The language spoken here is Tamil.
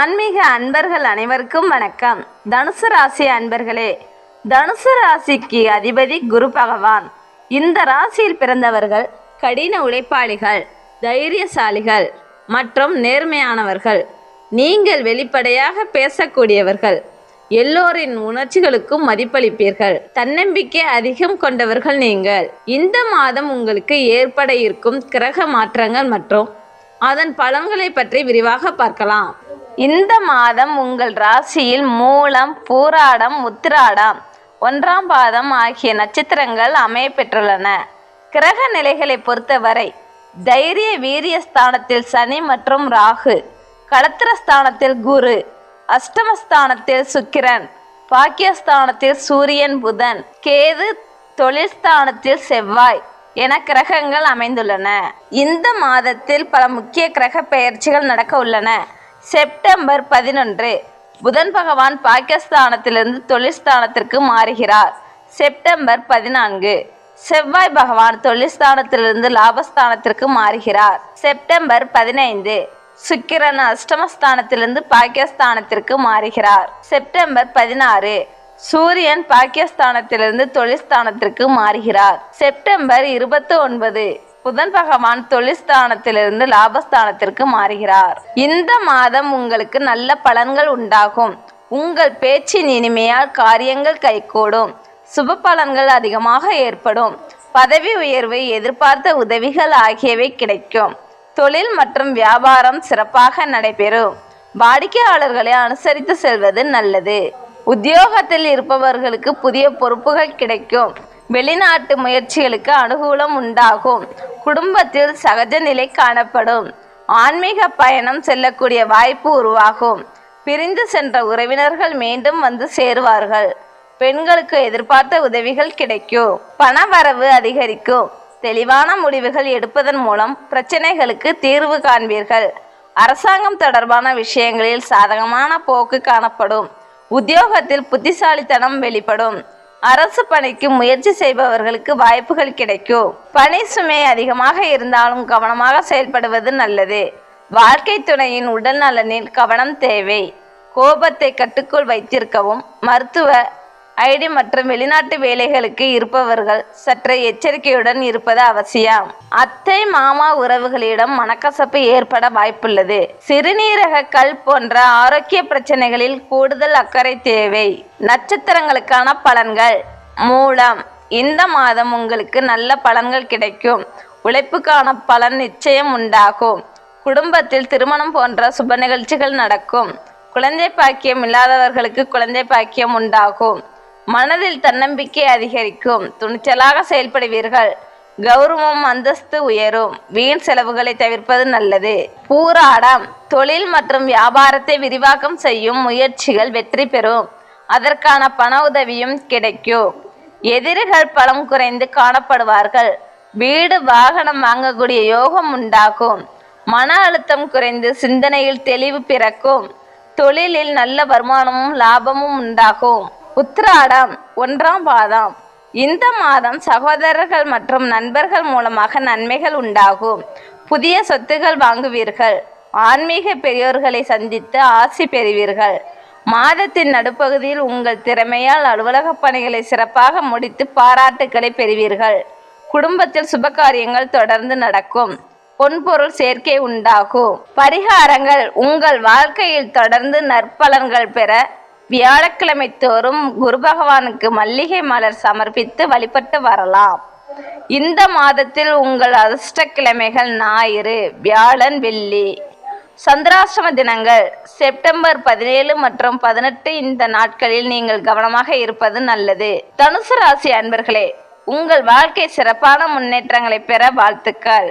ஆன்மீக அன்பர்கள் அனைவருக்கும் வணக்கம். தனுசு ராசி அன்பர்களே, தனுசு ராசிக்கு அதிபதி குரு பகவான். இந்த ராசியில் பிறந்தவர்கள் கடின உழைப்பாளிகள், தைரியசாலிகள் மற்றும் நேர்மையானவர்கள். நீங்கள் வெளிப்படையாக பேசக்கூடியவர்கள், எல்லோரின் உணர்ச்சிகளுக்கும் மதிப்பளிப்பீர்கள். தன்னம்பிக்கை அதிகம் கொண்டவர்கள் நீங்கள். இந்த மாதம் உங்களுக்கு ஏற்பட இருக்கும் கிரக மாற்றங்கள் மற்றும் அதன் பலன்களை பற்றி விரிவாக பார்க்கலாம். இந்த மாதம் உங்கள் ராசியில் மூலம், பூராடம், உத்திராடம், 1ஆம் பாதம் ஆகிய நட்சத்திரங்கள் அமைய பெற்றுள்ளன. கிரக நிலைகளை பொறுத்தவரை தைரிய வீரிய ஸ்தானத்தில் சனி மற்றும் ராகு, களத்திரஸ்தானத்தில் குரு, அஷ்டமஸ்தானத்தில் சுக்கிரன், பாக்கியஸ்தானத்தில் சூரியன், புதன், கேது, தொழில் ஸ்தானத்தில் செவ்வாய் என கிரகங்கள் அமைந்துள்ளன. இந்த மாதத்தில் பல முக்கிய கிரக பெயர்ச்சிகள் நடக்க உள்ளன. செப்டம்பர் 11 புதன் பகவான் பாக்கியஸ்தானத்திலிருந்து தொழில் ஸ்தானத்திற்கு மாறுகிறார். செப்டம்பர் 14 செவ்வாய் பகவான் தொழில் ஸ்தானத்திலிருந்து லாபஸ்தானத்திற்கு மாறுகிறார். செப்டம்பர் 15 சுக்கிரன் அஷ்டமஸ்தானத்திலிருந்து பாக்கியஸ்தானத்திற்கு மாறுகிறார். செப்டம்பர் 16 சூரியன் பாக்கியஸ்தானத்திலிருந்து தொழில்ஸ்தானத்திற்கு மாறுகிறார். செப்டம்பர் 29 புதன் பகவான் தொழில்ஸ்தானத்திலிருந்து லாபஸ்தானத்திற்கு மாறுகிறார். இந்த மாதம் உங்களுக்கு நல்ல பலன்கள் உண்டாகும். உங்கள் பேச்சின் இனிமையால் காரியங்கள் கைகூடும். சுப பலன்கள் அதிகமாக ஏற்படும். பதவி உயர்வு, எதிர்பார்த்த உதவிகள் ஆகியவை கிடைக்கும். தொழில் மற்றும் வியாபாரம் சிறப்பாக நடைபெறும். வாடிக்கையாளர்களை அனுசரித்து செல்வது நல்லது. உத்தியோகத்தில் இருப்பவர்களுக்கு புதிய பொறுப்புகள் கிடைக்கும். வெளிநாட்டு முயற்சிகளுக்கு அனுகூலம் உண்டாகும். குடும்பத்தில் சகஜ நிலை காணப்படும். ஆன்மீக பயணம் செல்லக்கூடிய வாய்ப்பு உருவாகும். பிரிந்து சென்ற உறவினர்கள் மீண்டும் வந்து சேருவார்கள். பெண்களுக்கு எதிர்பார்த்த உதவிகள் கிடைக்கும். பண வரவு அதிகரிக்கும். தெளிவான முடிவுகள் எடுப்பதன் மூலம் பிரச்சனைகளுக்கு தீர்வு காண்பீர்கள். அரசாங்கம் தொடர்பான விஷயங்களில் சாதகமான போக்கு காணப்படும். உத்தியோகத்தில் புத்திசாலித்தனம் வெளிப்படும். அரசு பணிக்கு முயற்சி செய்பவர்களுக்கு வாய்ப்புகள் கிடைக்கும். பணி சுமை அதிகமாக இருந்தாலும் கவனமாக செயல்படுவது நல்லது. வாழ்க்கை துணையின் உடல் நலனில் கவனம் தேவை. கோபத்தை கட்டுக்குள் வைத்திருக்கவும். மருத்துவ, ஐடி மற்றும் வெளிநாட்டு வேலைகளுக்கு இருப்பவர்கள் சற்று எச்சரிக்கையுடன் இருப்பது அவசியம். அத்தை, மாமா உறவுகளிடம் மனக்கசப்பு ஏற்பட வாய்ப்புள்ளது. சிறுநீரக கல் போன்ற ஆரோக்கிய பிரச்சனைகளில் கூடுதல் அக்கறை தேவை. நட்சத்திரங்களுக்கான பலன்கள். மூலம், இந்த மாதம் உங்களுக்கு நல்ல பலன்கள் கிடைக்கும். உழைப்புக்கான பலன் நிச்சயம் உண்டாகும். குடும்பத்தில் திருமணம் போன்ற சுப நிகழ்ச்சிகள் நடக்கும். குழந்தை பாக்கியம் இல்லாதவர்களுக்கு குழந்தை பாக்கியம் உண்டாகும். மனதில் தன்னம்பிக்கை அதிகரிக்கும். துணிச்சலாக செயல்படுவீர்கள். கௌரவம், அந்தஸ்து உயரும். வீண் செலவுகளை தவிர்ப்பது நல்லது. பூராடம், தொழில் மற்றும் வியாபாரத்தை விரிவாக்கம் செய்யும் முயற்சிகள் வெற்றி பெறும். அதற்கான பண உதவியும் கிடைக்கும். எதிரிகள் பலம் குறைந்து காணப்படுவார்கள். வீடு, வாகனம் வாங்கக்கூடிய யோகம் உண்டாகும். மன அழுத்தம் குறைந்து சிந்தனையில் தெளிவு பிறக்கும். தொழிலில் நல்ல வருமானமும் லாபமும் உண்டாகும். உத்திராடம், 1ஆம் பாதம். இந்த மாதம் சகோதரர்கள் மற்றும் நண்பர்கள் மூலமாக நன்மைகள் உண்டாகும். புதிய சொத்துகள் வாங்குவீர்கள். ஆன்மீக பெரியோர்களை சந்தித்து ஆசி பெறுவீர்கள். மாதத்தின் நடுப்பகுதியில் உங்கள் திறமையால் அலுவலக பணிகளை சிறப்பாக முடித்து பாராட்டுக்களை பெறுவீர்கள். குடும்பத்தில் சுபகாரியங்கள் தொடர்ந்து நடக்கும். பொன்பொருள் சேர்க்கை உண்டாகும். பரிகாரங்கள். உங்கள் வாழ்க்கையில் தொடர்ந்து நற்பலன்கள் பெற வியாழக்கிழமை தோறும் குரு பகவானுக்கு மல்லிகை மலர் சமர்ப்பித்து வழிபட்டு வரலாம். இந்த மாதத்தில் உங்கள் அதிர்ஷ்ட கிழமைகள் ஞாயிறு, வியாழன், வெள்ளி. சந்திராஷ்டம தினங்கள் செப்டம்பர் 17 மற்றும் 18. இந்த நாட்களில் நீங்கள் கவனமாக இருப்பது நல்லது. தனுசு ராசி அன்பர்களே, உங்கள் வாழ்க்கை சிறப்பான முன்னேற்றங்களை பெற வாழ்த்துக்கள்.